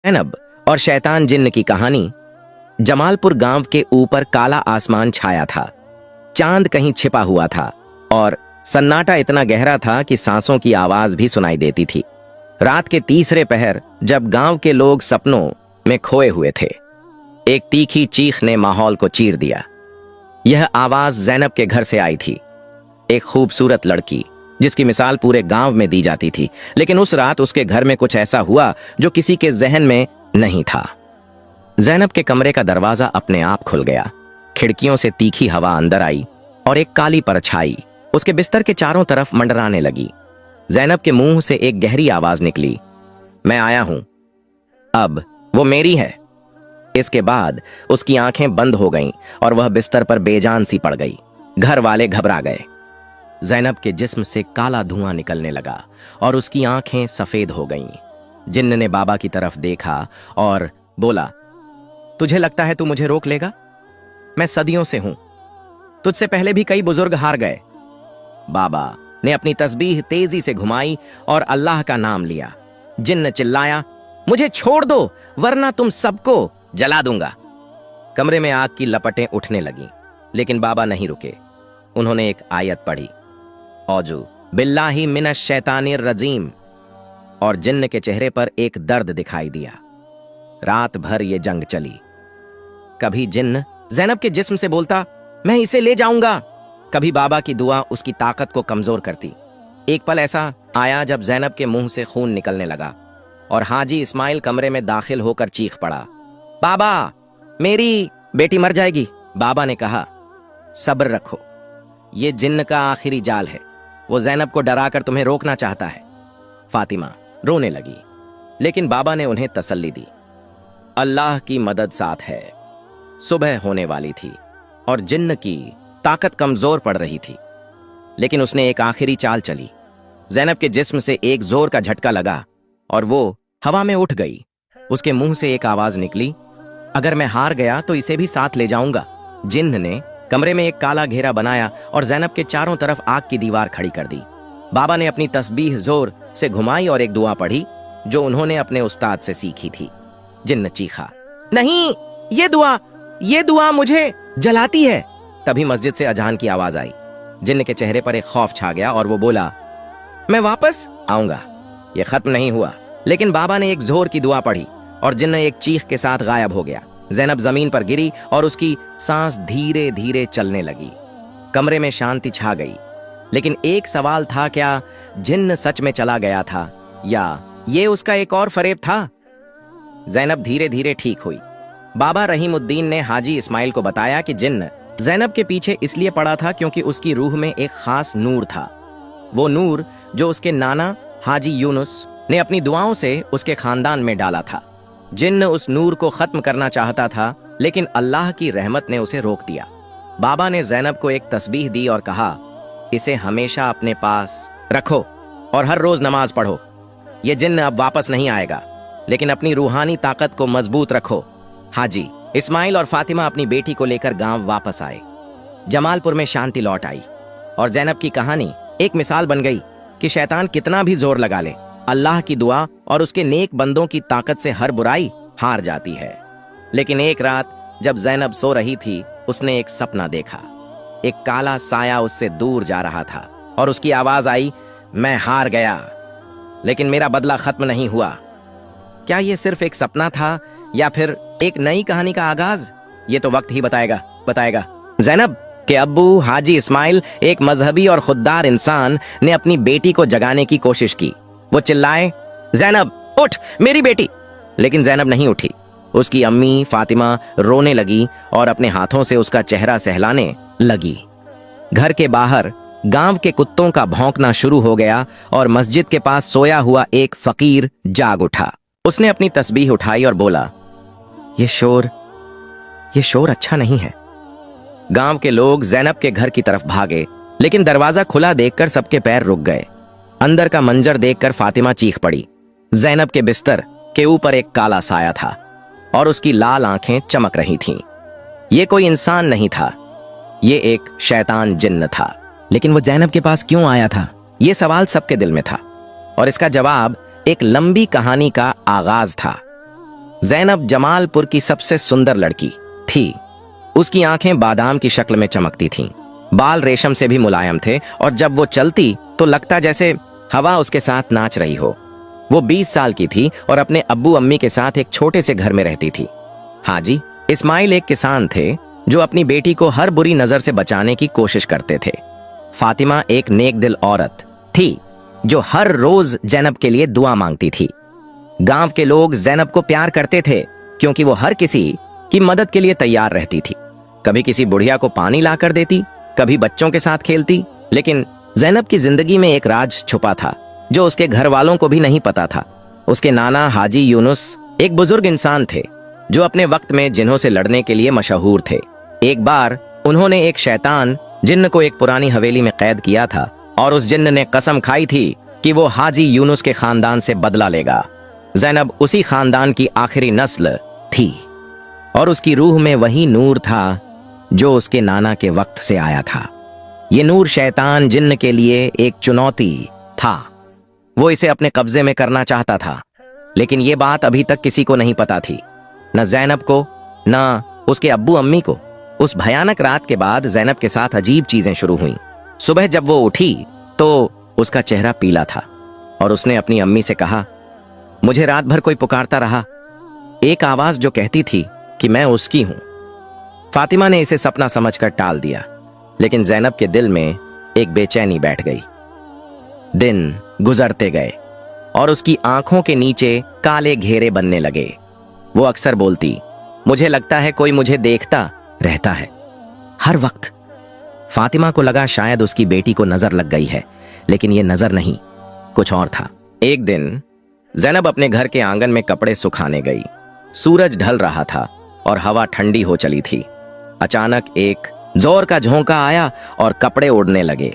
ज़ैनब और शैतान जिन्न की कहानी। जमालपुर गांव के ऊपर काला आसमान छाया था। चांद कहीं छिपा हुआ था और सन्नाटा इतना गहरा था कि सांसों की आवाज भी सुनाई देती थी। रात के तीसरे पहर जब गांव के लोग सपनों में खोए हुए थे, एक तीखी चीख ने माहौल को चीर दिया। यह आवाज ज़ैनब के घर से आई थी। एक खूबसूरत लड़की जिसकी मिसाल पूरे गांव में दी जाती थी, लेकिन उस रात उसके घर में कुछ ऐसा हुआ जो किसी के जहन में नहीं था। ज़ैनब के कमरे का दरवाजा अपने आप खुल गया। खिड़कियों से तीखी हवा अंदर आई और एक काली परछाई उसके बिस्तर के चारों तरफ मंडराने लगी। ज़ैनब के मुंह से एक गहरी आवाज निकली, मैं आया हूं, अब वो मेरी है। इसके बाद उसकी आंखें बंद हो गईं और वह बिस्तर पर बेजान सी पड़ गई। घर वाले घबरा गए। ज़ैनब के जिस्म से काला धुआं निकलने लगा और उसकी आंखें सफेद हो गईं। जिन्न ने बाबा की तरफ देखा और बोला, तुझे लगता है तू मुझे रोक लेगा? मैं सदियों से हूं, तुझसे पहले भी कई बुजुर्ग हार गए। बाबा ने अपनी तस्बीह तेजी से घुमाई और अल्लाह का नाम लिया। जिन्न चिल्लाया, मुझे छोड़ दो वरना तुम सबको जला दूंगा। कमरे में आग की लपटें उठने लगीं, लेकिन बाबा नहीं रुके। उन्होंने एक आयत पढ़ी, औजू बिल्लाही मिनश शैतानिर रजीम, और जिन्न के चेहरे पर एक दर्द दिखाई दिया। रात भर ये जंग चली। कभी जिन्न ज़ैनब के जिस्म से बोलता, मैं इसे ले जाऊंगा। कभी बाबा की दुआ उसकी ताकत को कमजोर करती। एक पल ऐसा आया जब ज़ैनब के मुंह से खून निकलने लगा और हाजी इस्माइल कमरे में दाखिल होकर चीख पड़ा, बाबा मेरी बेटी मर जाएगी। बाबा ने कहा, सब्र रखो, ये जिन्न का आखिरी जाल है। वो ज़ैनब को डराकर तुम्हें रोकना चाहता है। फातिमा रोने लगी, लेकिन बाबा ने उन्हें तसल्ली दी, अल्लाह की मदद साथ है। सुबह होने वाली थी और जिन्न की ताकत कमजोर पड़ रही थी, लेकिन उसने एक आखिरी चाल चली। ज़ैनब के जिस्म से एक जोर का झटका लगा और वो हवा में उठ गई। उसके मुंह से एक आवाज निकली, अगर मैं हार गया तो इसे भी साथ ले जाऊंगा। जिन्न ने कमरे में एक काला घेरा बनाया और ज़ैनब के चारों तरफ आग की दीवार खड़ी कर दी। बाबा ने अपनी तस्बीह जोर से घुमाई और एक दुआ पढ़ी जो उन्होंने अपने उस्ताद से सीखी थी। जिन्न चीखा, नहीं, ये दुआ मुझे जलाती है। तभी मस्जिद से अजान की आवाज आई। जिन्न के चेहरे पर एक खौफ छा गया और वो बोला, मैं वापस आऊंगा। ये खत्म नहीं हुआ। लेकिन बाबा ने एक जोर की दुआ पढ़ी और जिन्न एक चीख के साथ गायब हो गया। ज़ैनब जमीन पर गिरी और उसकी सांस धीरे धीरे चलने लगी। कमरे में शांति छा गई, लेकिन एक सवाल था, क्या जिन्न सच में चला गया था या ये उसका एक और फरेब था? ज़ैनब धीरे धीरे ठीक हुई। बाबा रहीमुद्दीन ने हाजी इस्माइल को बताया कि जिन्न ज़ैनब के पीछे इसलिए पड़ा था क्योंकि उसकी रूह में एक खास नूर था। वो नूर जो उसके नाना हाजी यूनुस ने अपनी दुआओं से उसके खानदान में डाला था। जिन्न उस नूर को खत्म करना चाहता था, लेकिन अल्लाह की रहमत ने उसे रोक दिया। बाबा ने ज़ैनब को एक तस्बीह दी और कहा, इसे हमेशा अपने पास रखो और हर रोज नमाज पढ़ो। ये जिन्न अब वापस नहीं आएगा, लेकिन अपनी रूहानी ताकत को मजबूत रखो। हाजी इस्माइल और फातिमा अपनी बेटी को लेकर गांव वापस आए। जमालपुर में शांति लौट आई और ज़ैनब की कहानी एक मिसाल बन गई कि शैतान कितना भी जोर लगा ले, अल्लाह की दुआ और उसके नेक बंदों की ताकत से हर बुराई हार जाती है। लेकिन एक रात जब ज़ैनब सो रही थी, उसने एक सपना देखा। एक काला साया उससे दूर जा रहा था और उसकी आवाज आई, मैं हार गया, लेकिन मेरा बदला खत्म नहीं हुआ। क्या यह सिर्फ एक सपना था या फिर एक नई कहानी का आगाज? ये तो वक्त ही बताएगा। ज़ैनब के अब्बू हाजी इस्माइल, एक मजहबी और खुददार इंसान, ने अपनी बेटी को जगाने की कोशिश की। वो चिल्लाए, ज़ैनब उठ, मेरी बेटी। लेकिन ज़ैनब नहीं उठी। उसकी अम्मी फातिमा रोने लगी और अपने हाथों से उसका चेहरा सहलाने लगी। घर के बाहर गांव के कुत्तों का भौंकना शुरू हो गया और मस्जिद के पास सोया हुआ एक फकीर जाग उठा। उसने अपनी तस्बीह उठाई और बोला, ये शोर अच्छा नहीं है। गांव के लोग ज़ैनब के घर की तरफ भागे, लेकिन दरवाजा खुला देखकर सबके पैर रुक गए। अंदर का मंजर देखकर फातिमा चीख पड़ी। ज़ैनब के बिस्तर के ऊपर एक काला साया था और उसकी लाल आंखें चमक रही थीं। ये कोई इंसान नहीं था, ये एक शैतान जिन्न था। लेकिन वो ज़ैनब के पास क्यों आया था? ये सवाल सबके दिल में था और इसका जवाब एक लंबी कहानी का आगाज था। जैनब जमालपुर की सबसे सुंदर लड़की थी। उसकी आंखें बादाम की शक्ल में चमकती थीं, बाल रेशम से भी मुलायम थे और जब वो चलती तो लगता जैसे हवा उसके साथ नाच रही हो। वो 20 साल की थी और अपने अब्बू अम्मी के साथ एक छोटे से घर में रहती थी। हाजी इस्माइल एक किसान थे जो अपनी बेटी को हर बुरी नजर से बचाने की कोशिश करते थे। फातिमा एक नेक दिल औरत थी जो हर रोज जैनब के लिए दुआ मांगती थी। गांव के लोग जैनब को प्यार करते थे क्योंकि वो हर किसी की मदद के लिए तैयार रहती थी। कभी किसी बुढ़िया को पानी ला कर देती, कभी बच्चों के साथ खेलती। लेकिन जैनब की जिंदगी में एक राज छुपा था जो उसके घर वालों को भी नहीं पता था। उसके नाना हाजी यूनुस एक बुजुर्ग इंसान थे जो अपने वक्त में जिन्हों से लड़ने के लिए मशहूर थे। एक बार उन्होंने एक शैतान जिन्न को एक पुरानी हवेली में कैद किया था और उस जिन्न ने कसम खाई थी कि वो हाजी यूनुस के खानदान से बदला लेगा। जैनब उसी खानदान की आखिरी नस्ल थी और उसकी रूह में वही नूर था जो उसके नाना के वक्त से आया था। ये नूर शैतान जिन्न के लिए एक चुनौती था। वो इसे अपने कब्जे में करना चाहता था, लेकिन ये बात अभी तक किसी को नहीं पता थी, न जैनब को न उसके अब्बू अम्मी को। उस भयानक रात के बाद जैनब के साथ अजीब चीजें शुरू हुईं। सुबह जब वो उठी तो उसका चेहरा पीला था और उसने अपनी अम्मी से कहा, मुझे रात भर कोई पुकारता रहा, एक आवाज जो कहती थी कि मैं उसकी हूं। फातिमा ने इसे सपना समझकर टाल दिया, लेकिन जैनब के दिल में एक बेचैनी बैठ गई। दिन गुजरते गए और उसकी आंखों के नीचे काले घेरे बनने लगे। वो अक्सर बोलती, मुझे लगता है कोई मुझे देखता रहता है हर वक्त। फातिमा को लगा शायद उसकी बेटी को नजर लग गई है, लेकिन ये नजर नहीं, कुछ और था। एक दिन जैनब अपने घर के आंगन में कपड़े सुखाने गई। सूरज ढल रहा था और हवा ठंडी हो चली थी। अचानक एक जोर का झोंका आया और कपड़े उड़ने लगे।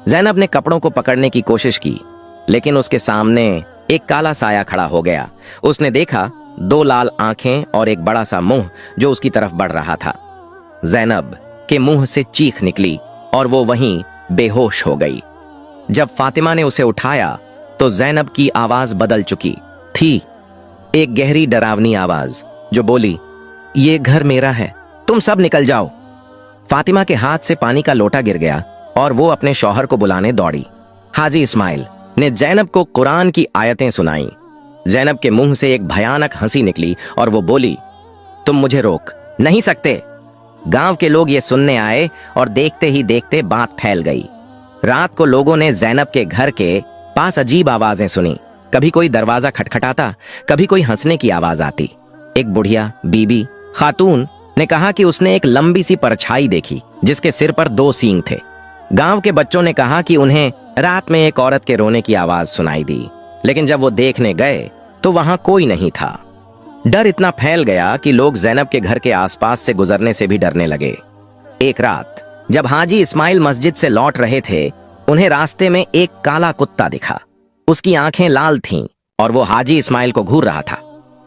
जैनब ने कपड़ों को पकड़ने की कोशिश की, लेकिन उसके सामने एक काला साया खड़ा हो गया। उसने देखा 2 लाल आंखें और एक बड़ा सा मुंह जो उसकी तरफ बढ़ रहा था। जैनब के मुंह से चीख निकली और वो वहीं बेहोश हो गई। जब फातिमा ने उसे उठाया तो जैनब की आवाज बदल चुकी थी, एक गहरी डरावनी आवाज जो बोली, ये घर मेरा है, तुम सब निकल जाओ। फातिमा के हाथ से पानी का लोटा गिर गया और वो अपने शौहर को बुलाने दौड़ी। हाजी इस्माइल ने जैनब को कुरान की आयतें सुनाई। जैनब के मुंह से एक भयानक हंसी निकली और वो बोली, तुम मुझे रोक नहीं सकते। गांव के लोग ये सुनने आए और देखते ही देखते बात फैल गई। रात को लोगों ने जैनब के घर के पास अजीब आवाजें सुनी। कभी कोई दरवाजा खटखटाता, कभी कोई हंसने की आवाज आती। एक बुढ़िया बीबी खातून ने कहा कि उसने एक लंबी सी परछाई देखी जिसके सिर पर 2 सींग थे। गांव के बच्चों ने कहा कि उन्हें रात में एक औरत के रोने की आवाज सुनाई दी, लेकिन जब वो देखने गए तो वहां कोई नहीं था। डर इतना फैल गया कि लोग जैनब के घर के आसपास से गुजरने से भी डरने लगे। एक रात जब हाजी इस्माइल मस्जिद से लौट रहे थे, उन्हें रास्ते में एक काला कुत्ता दिखा। उसकी आंखें लाल थीं और वो हाजी इस्माइल को घूर रहा था।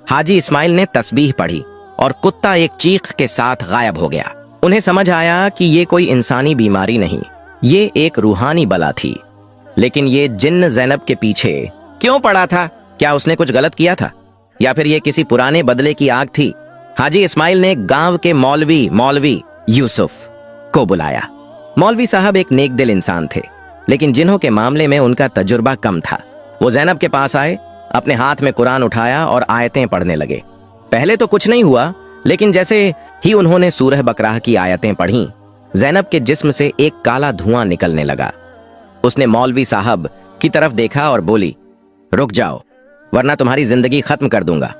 हाजी इस्माइल ने तस्बीह पढ़ी और कुत्ता एक चीख के साथ गायब हो गया। उन्हें समझ आया कि ये कोई इंसानी बीमारी नहीं, ये एक रूहानी बला थी। लेकिन ये जिन्न जैनब के पीछे क्यों पड़ा था? क्या उसने कुछ गलत किया था या फिर ये किसी पुराने बदले की आग थी? हाजी इस्माइल ने गांव के मौलवी यूसुफ को बुलाया। मौलवी साहब एक नेक दिल इंसान थे, लेकिन जिन्हों के मामले में उनका तजुर्बा कम था। वो जैनब के पास आए, अपने हाथ में कुरान उठाया और आयतें पढ़ने लगे। पहले तो कुछ नहीं हुआ, लेकिन जैसे ही उन्होंने सूरह बकराह की आयतें पढ़ी, जैनब के जिस्म से एक काला धुआं निकलने लगा। उसने मौलवी साहब की तरफ देखा और बोली, रुक जाओ वरना तुम्हारी जिंदगी खत्म कर दूंगा।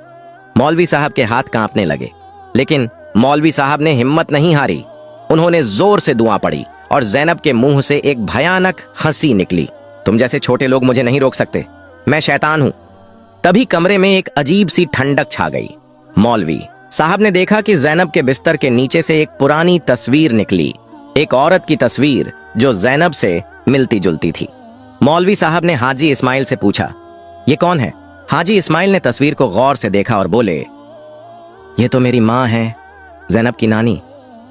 मौलवी साहब के हाथ कांपने लगे, लेकिन मौलवी साहब ने हिम्मत नहीं हारी। उन्होंने जोर से दुआ पढ़ी और जैनब के मुंह से एक भयानक हंसी निकली। तुम जैसे छोटे लोग मुझे नहीं रोक सकते, मैं शैतान हूं। तभी कमरे में एक अजीब सी ठंडक छा गई। मौलवी साहब ने देखा कि जैनब के बिस्तर के नीचे से एक पुरानी तस्वीर निकली, एक औरत की तस्वीर जो जैनब से मिलती जुलती थी। मौलवी साहब ने हाजी इस्माइल से पूछा, ये कौन है? हाजी इस्माइल ने तस्वीर को गौर से देखा और बोले, ये तो मेरी माँ है, जैनब की नानी।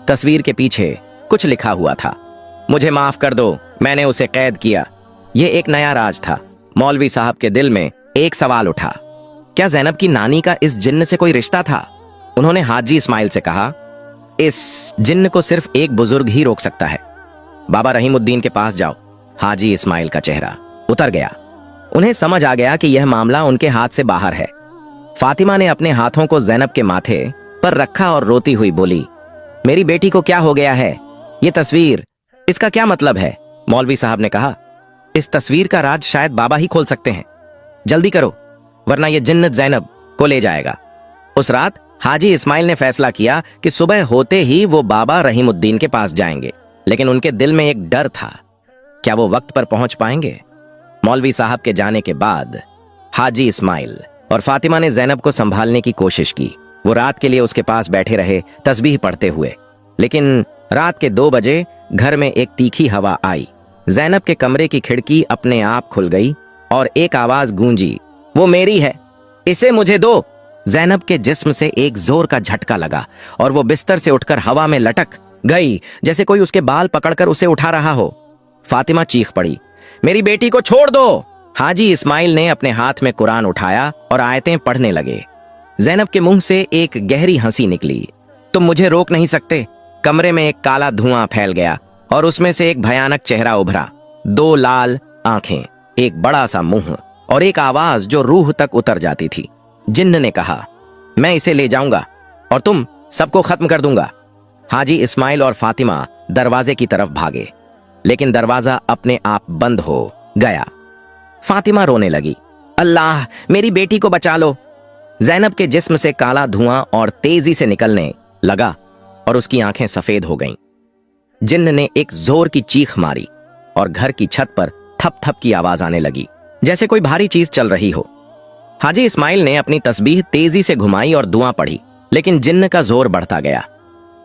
तस्वीर के पीछे कुछ लिखा हुआ था, मुझे माफ कर दो, मैंने उसे कैद किया। ये एक नया राज था। मौलवी साहब के दिल में एक सवाल उठा, क्या जैनब की नानी का इस जिन्न से कोई रिश्ता था? उन्होंने हाजी इस्माइल से कहा, इस जिन्न को सिर्फ एक बुजुर्ग ही रोक सकता है। बाबा रहीमुद्दीन के पास जाओ। हाजी इस्माइल का चेहरा उतर गया। उन्हें समझ आ गया कि यह मामला उनके हाथ से बाहर है। फातिमा ने अपने हाथों को जैनब के माथे पर रखा और रोती हुई बोली, मेरी बेटी को क्या हो गया है? ये तस्वीर, इसका क्या मतलब है? मौलवी साहब ने कहा, इस तस्वीर का राज शायद बाबा ही खोल सकते हैं। जल्दी करो, वरना यह जिन्न जैनब को ले जाएगा। उस रात हाजी इस्माइल ने फैसला किया कि सुबह होते ही वो बाबा रहीमुद्दीन के पास जाएंगे, लेकिन उनके दिल में एक डर था, क्या वो वक्त पर पहुंच पाएंगे? मौलवी साहब के जाने के बाद हाजी इस्माइल और फातिमा ने जैनब को संभालने की कोशिश की। वो रात के लिए उसके पास बैठे रहे, तस्बीह पढ़ते हुए। लेकिन रात के 2 बजे घर में एक तीखी हवा आई। जैनब के कमरे की खिड़की अपने आप खुल गई और एक आवाज गूंजी, वो मेरी है, इसे मुझे दो। जैनब के जिस्म से एक जोर का झटका लगा और वो बिस्तर से उठकर हवा में लटक गई, जैसे कोई उसके बाल पकड़कर उसे उठा रहा हो। फातिमा चीख पड़ी, मेरी बेटी को छोड़ दो। हाजी इस्माइल ने अपने हाथ में कुरान उठाया और आयतें पढ़ने लगे। जैनब के मुंह से एक गहरी हंसी निकली। तुम मुझे रोक नहीं सकते। कमरे में एक काला धुआं फैल गया और उसमें से एक भयानक चेहरा उभरा। 2 लाल आंखें, एक बड़ा सा मुंह और एक आवाज जो रूह तक उतर जाती थी। जिन्न ने कहा, मैं इसे ले जाऊंगा और तुम सबको खत्म कर दूंगा। हाजी इस्माइल और फातिमा दरवाजे की तरफ भागे, लेकिन दरवाजा अपने आप बंद हो गया। फातिमा रोने लगी, अल्लाह, मेरी बेटी को बचा लो। जैनब के जिस्म से काला धुआं और तेजी से निकलने लगा और उसकी आंखें सफेद हो गईं। जिन्न ने एक जोर की चीख मारी और घर की छत पर थप थप की आवाज आने लगी, जैसे कोई भारी चीज चल रही हो। हाजी इस्माइल ने अपनी तस्बीह तेजी से घुमाई और दुआ पढ़ी, लेकिन जिन्न का जोर बढ़ता गया।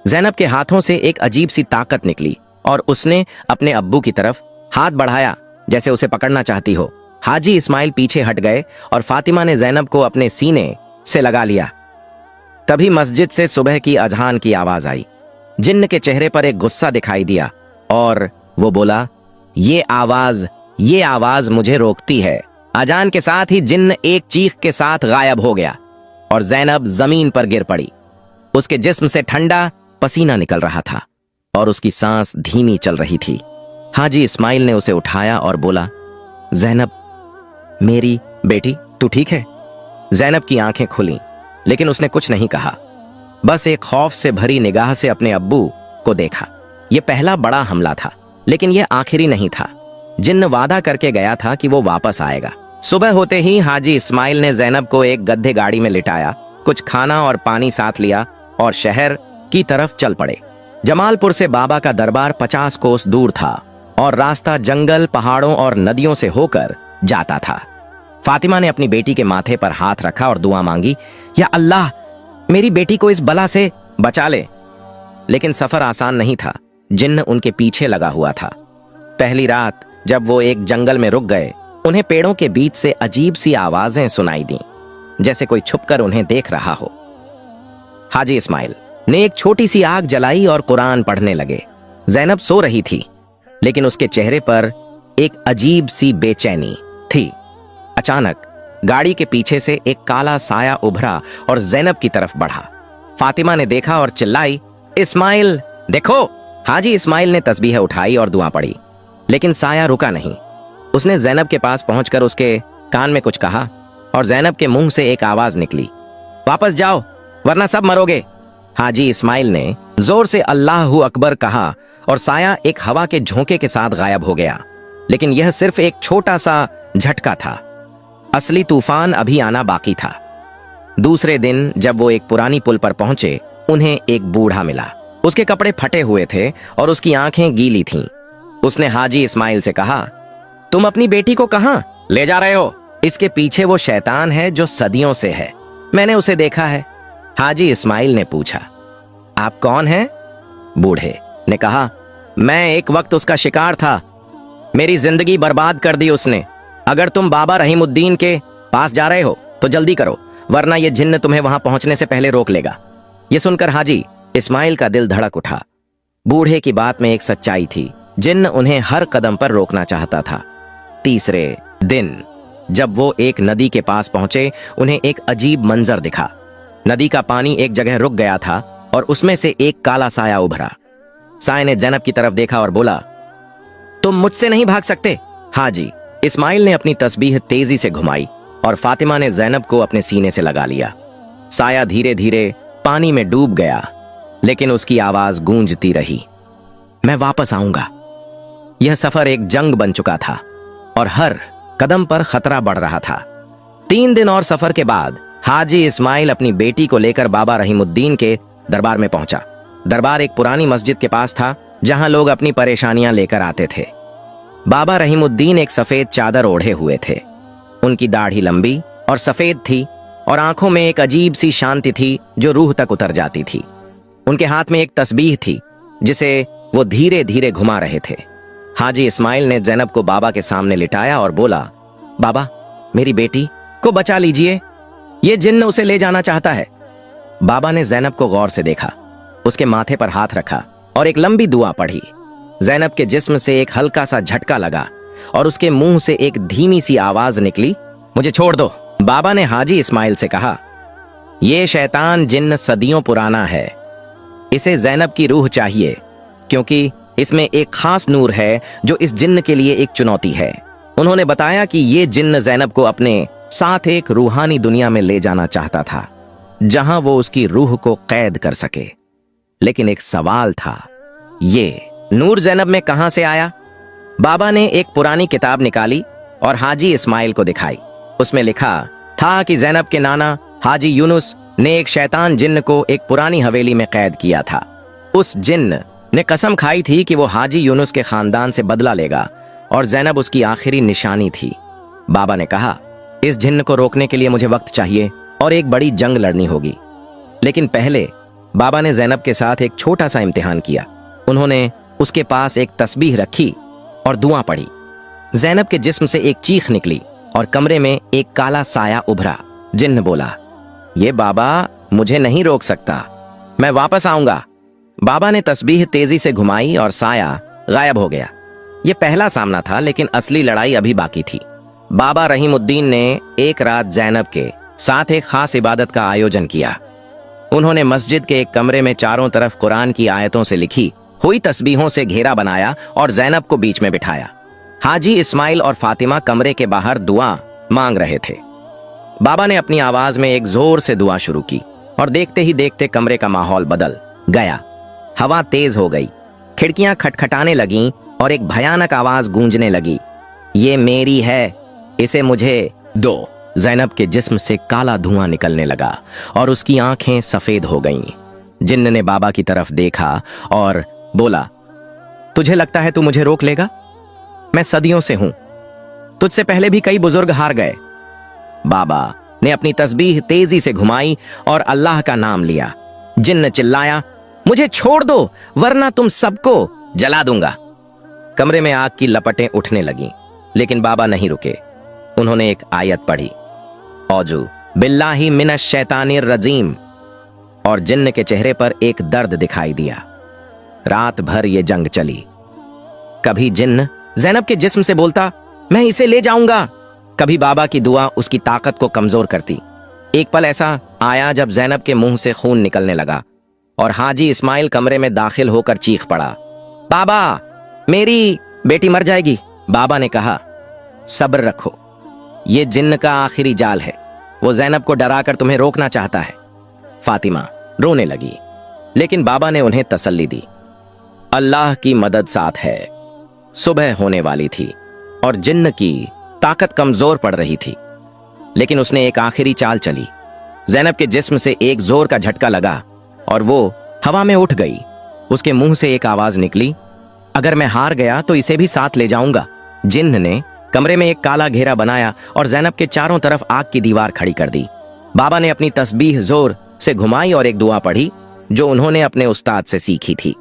जैनब के हाथों से एक अजीब सी ताकत निकली और उसने अपने अब्बू की तरफ हाथ बढ़ाया, जैसे उसे पकड़ना चाहती हो। हाजी इस्माइल पीछे हट गए और फातिमा ने जैनब को अपने सीने से लगा लिया। तभी मस्जिद से सुबह की अजान की आवाज आई। जिन्न के चेहरे पर एक गुस्सा दिखाई दिया और वो बोला, ये आवाज मुझे रोकती है। अजान के साथ ही जिन्न एक चीख के साथ गायब हो गया और जैनब जमीन पर गिर पड़ी। उसके जिस्म से ठंडा पसीना निकल रहा था और उसकी सांस धीमी चल रही थी। हाजी इस्माइल ने उसे उठाया और बोला, जैनब, मेरी बेटी, तू ठीक है? जैनब की आंखें खुलीं, लेकिन उसने कुछ नहीं कहा, बस एक खौफ से भरी निगाह से अपने अब्बू को देखा। यह पहला बड़ा हमला था, लेकिन यह आखिरी नहीं था। जिन्न वादा करके गया था कि वो वापस आएगा। सुबह होते ही हाजी इस्माइल ने जैनब को एक गड्ढे गाड़ी में लिटाया, कुछ खाना और पानी साथ लिया और शहर की तरफ चल पड़े। जमालपुर से बाबा का दरबार 50 कोस दूर था और रास्ता जंगल, पहाड़ों और नदियों से होकर जाता था। फातिमा ने अपनी बेटी के माथे पर हाथ रखा और दुआ मांगी, या अल्लाह, मेरी बेटी को इस बला से बचा ले। लेकिन सफर आसान नहीं था। जिन्न उनके पीछे लगा हुआ था। पहली रात जब वो एक जंगल में रुक गए, उन्हें पेड़ों के बीच से अजीब सी आवाजें सुनाई दी, जैसे कोई छुपकर उन्हें देख रहा हो। हाजी इस्माइल ने एक छोटी सी आग जलाई और कुरान पढ़ने लगे। जैनब सो रही थी, लेकिन उसके चेहरे पर एक अजीब सी बेचैनी थी। अचानक गाड़ी के पीछे से एक काला साया उभरा और जैनब की तरफ बढ़ा। फातिमा ने देखा और चिल्लाई, इस्माइल, देखो। हाजी इस्माइल ने तस्बीह उठाई और दुआ पढ़ी, लेकिन साया रुका नहीं। उसने जैनब के पास पहुंचकर उसके कान में कुछ कहा और जैनब के मुंह से एक आवाज निकली, वापस जाओ वरना सब मरोगे। हाजी इस्माइल ने जोर से अल्लाहू अकबर कहा और साया एक हवा के झोंके के साथ गायब हो गया। लेकिन यह सिर्फ एक छोटा सा झटका था। असली तूफान अभी आना बाकी था। दूसरे दिन जब वो एक पुरानी पुल पर पहुंचे, उन्हें एक बूढ़ा मिला। उसके कपड़े फटे हुए थे और उसकी आंखें गीली थीं। उसने हाजी इस्माइल से कहा, तुम अपनी बेटी को कहां ले जा रहे हो? इसके पीछे वो शैतान है जो सदियों से है, मैंने उसे देखा है। हाजी इस्माइल ने पूछा, आप कौन हैं? बूढ़े ने कहा, मैं एक वक्त उसका शिकार था, मेरी जिंदगी बर्बाद कर दी उसने। अगर तुम बाबा रहीमुद्दीन के पास जा रहे हो तो जल्दी करो, वरना ये जिन्न तुम्हें वहां पहुंचने से पहले रोक लेगा। ये सुनकर हाजी इस्माइल का दिल धड़क उठा। बूढ़े की बात में एक सच्चाई थी, जिन्न उन्हें हर कदम पर रोकना चाहता था। तीसरे दिन जब वो एक नदी के पास पहुंचे, उन्हें एक अजीब मंजर दिखा। नदी का पानी एक जगह रुक गया था और उसमें से एक काला साया उभरा। साये ने ज़ैनब की तरफ देखा और बोला, तुम मुझसे नहीं भाग सकते। हाँ जी। इस्माइल ने अपनी तस्बीह तेजी से घुमाई और फातिमा ने ज़ैनब को अपने सीने से लगा लिया। साया धीरे धीरे पानी में डूब गया, लेकिन उसकी आवाज गूंजती रही, मैं वापस आऊंगा। यह सफर एक जंग बन चुका था और हर कदम पर खतरा बढ़ रहा था। 3 दिन और सफर के बाद हाजी इस्माइल अपनी बेटी को लेकर बाबा रहीमुद्दीन के दरबार में पहुंचा। दरबार एक पुरानी मस्जिद के पास था, जहां लोग अपनी परेशानियां लेकर आते थे। बाबा रहीमुद्दीन एक सफेद चादर ओढ़े हुए थे। उनकी दाढ़ी लंबी और सफेद थी और आंखों में एक अजीब सी शांति थी जो रूह तक उतर जाती थी। उनके हाथ में एक तस्बीह थी जिसे वो धीरे धीरे घुमा रहे थे। हाजी इस्माइल ने ज़ैनब को बाबा के सामने लिटाया और बोला, बाबा, मेरी बेटी को बचा लीजिए, ये जिन्न उसे ले जाना चाहता है। बाबा ने ज़ैनब को गौर से देखा, उसके माथे पर हाथ रखा और एक लंबी दुआ पढ़ी। ज़ैनब के जिस्म से एक हल्का सा झटका लगा और उसके मुंह से एक धीमी सी आवाज निकली, मुझे छोड़ दो। बाबा ने हाजी इस्माइल से कहा, यह शैतान जिन्न सदियों पुराना है, इसे ज़ैनब की रूह चाहिए, क्योंकि इसमें एक खास नूर है जो इस जिन्न के लिए एक चुनौती है। उन्होंने बताया कि ये जिन्न ज़ैनब को अपने साथ एक रूहानी दुनिया में ले जाना चाहता था, जहां वो उसकी रूह को कैद कर सके। लेकिन एक सवाल था, ये नूर ज़ैनब में कहां से आया? बाबा ने एक पुरानी किताब निकाली और हाजी इस्माइल को दिखाई। उसमें लिखा था कि ज़ैनब के नाना हाजी यूनुस ने एक शैतान जिन्न को एक पुरानी हवेली में कैद किया था। उस जिन्न ने कसम खाई थी कि वो हाजी यूनुस के खानदान से बदला लेगा और ज़ैनब उसकी आखिरी निशानी थी। बाबा ने कहा, इस जिन्न को रोकने के लिए मुझे वक्त चाहिए और एक बड़ी जंग लड़नी होगी। लेकिन पहले बाबा ने ज़ैनब के साथ एक छोटा सा इम्तिहान किया। उन्होंने उसके पास एक तस्बीह रखी और दुआ पढ़ी। ज़ैनब के जिस्म से एक चीख निकली और कमरे में एक काला साया उभरा। जिन्न बोला, ये बाबा मुझे नहीं रोक सकता, मैं वापस आऊंगा। बाबा ने तस्बीह तेजी से घुमाई और साया गायब हो गया। यह पहला सामना था, लेकिन असली लड़ाई अभी बाकी थी। बाबा रहीमुद्दीन ने एक रात ज़ैनब के साथ एक खास इबादत का आयोजन किया। उन्होंने मस्जिद के एक कमरे में चारों तरफ कुरान की आयतों से लिखी हुई तस्बीहों से घेरा बनाया और ज़ैनब को बीच में बिठाया। हाजी इस्माइल और फातिमा कमरे के बाहर दुआ मांग रहे थे। बाबा ने अपनी आवाज में एक जोर से दुआ शुरू की और देखते ही देखते कमरे का माहौल बदल गया। हवा तेज हो गई, खिड़कियां खटखटाने लगीं और एक भयानक आवाज गूंजने लगी, ये मेरी है, इसे मुझे दो। ज़ैनब के जिस्म से काला धुआं निकलने लगा और उसकी आंखें सफेद हो गईं। जिन्न ने बाबा की तरफ देखा और बोला, तुझे लगता है तू मुझे रोक लेगा? मैं सदियों से हूं, तुझसे पहले भी कई बुजुर्ग हार गए। बाबा ने अपनी तस्बीह तेजी से घुमाई और अल्लाह का नाम लिया। जिन्न चिल्लाया, मुझे छोड़ दो वरना तुम सबको जला दूंगा। कमरे में आग की लपटें उठने लगीं, लेकिन बाबा नहीं रुके। उन्होंने एक आयत पढ़ी, औजू बिल्लाही मिनश शैतानिर रजीम, और जिन्न के चेहरे पर एक दर्द दिखाई दिया। रात भर ये जंग चली। कभी जिन्न ज़ैनब के जिस्म से बोलता, मैं इसे ले जाऊंगा। कभी बाबा की दुआ उसकी ताकत को कमजोर करती। एक पल ऐसा आया जब ज़ैनब के मुंह से खून निकलने लगा और हाजी इस्माइल कमरे में दाखिल होकर चीख पड़ा, बाबा, मेरी बेटी मर जाएगी। बाबा ने कहा, सब्र रखो, ये जिन्न का आखिरी जाल है, वो ज़ैनब को डराकर तुम्हें रोकना चाहता है। फातिमा रोने लगी, लेकिन बाबा ने उन्हें तसल्ली दी, अल्लाह की मदद साथ है। सुबह होने वाली थी और जिन्न की ताकत कमजोर पड़ रही थी, लेकिन उसने एक आखिरी चाल चली। ज़ैनब के जिस्म से एक जोर का झटका लगा और वो हवा में उठ गई। उसके मुंह से एक आवाज निकली, अगर मैं हार गया तो इसे भी साथ ले जाऊंगा। जिन्न ने कमरे में एक काला घेरा बनाया और ज़ैनब के चारों तरफ आग की दीवार खड़ी कर दी। बाबा ने अपनी तस्बीह जोर से घुमाई और एक दुआ पढ़ी जो उन्होंने अपने उस्ताद से सीखी थी।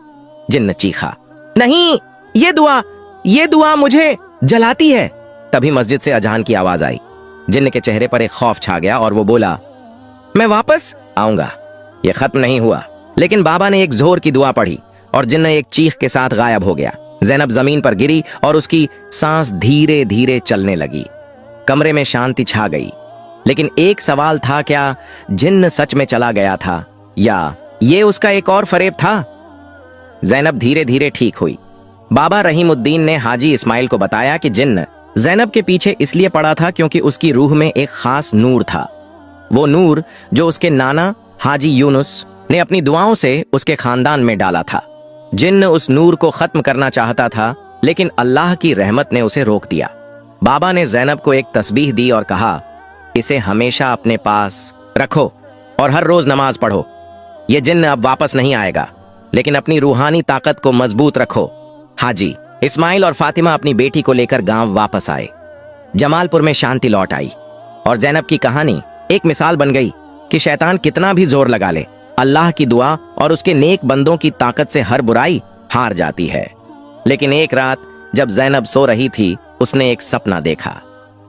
जिन्न चीखा, नहीं, ये दुआ मुझे जलाती है। तभी मस्जिद से अजान की आवाज आई। जिन्न के चेहरे पर एक खौफ छा गया और वो बोला, मैं वापस आऊंगा। यह खत्म नहीं हुआ, लेकिन बाबा ने एक जोर की दुआ पढ़ी और जिन्न एक चीख के साथ गायब हो गया। ज़ैनब जमीन पर गिरी और उसकी सांस धीरे धीरे चलने लगी। कमरे में शांति छा गई। लेकिन एक सवाल था, क्या जिन्न सच में चला गया था या ये उसका एक और फरेब था? जैनब धीरे धीरे ठीक हुई। बाबा रहीमुद्दीन ने हाजी इस्माइल को बताया कि जिन्न जैनब के पीछे इसलिए पड़ा था क्योंकि उसकी रूह में एक खास नूर था। वो नूर जो उसके नाना हाजी यूनुस ने अपनी दुआओं से उसके खानदान में डाला था। जिन्न उस नूर को खत्म करना चाहता था, लेकिन अल्लाह की रहमत ने उसे रोक दिया। बाबा ने जैनब को एक तस्बीह दी और कहा, इसे हमेशा अपने पास रखो और हर रोज नमाज पढ़ो। ये जिन्न अब वापस नहीं आएगा, लेकिन अपनी रूहानी ताकत को मजबूत रखो। हाजी इस्माइल और फातिमा अपनी बेटी को लेकर गांव वापस आए। जमालपुर में शांति लौट आई और जैनब की कहानी एक मिसाल बन गई कि शैतान कितना भी जोर लगा ले, अल्लाह की दुआ और उसके नेक बंदों की ताकत से हर बुराई हार जाती है। लेकिन एक रात जब जैनब सो रही थी, उसने एक सपना देखा।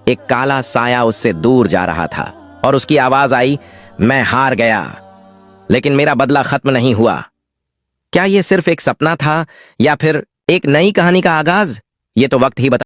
एक काला साया उससे दूर जा रहा था और उसकी आवाज आई, मैं हार गया, लेकिन मेरा बदला खत्म नहीं हुआ। क्या यह सिर्फ एक सपना था या फिर एक नई कहानी का आगाज? ये तो वक्त ही बता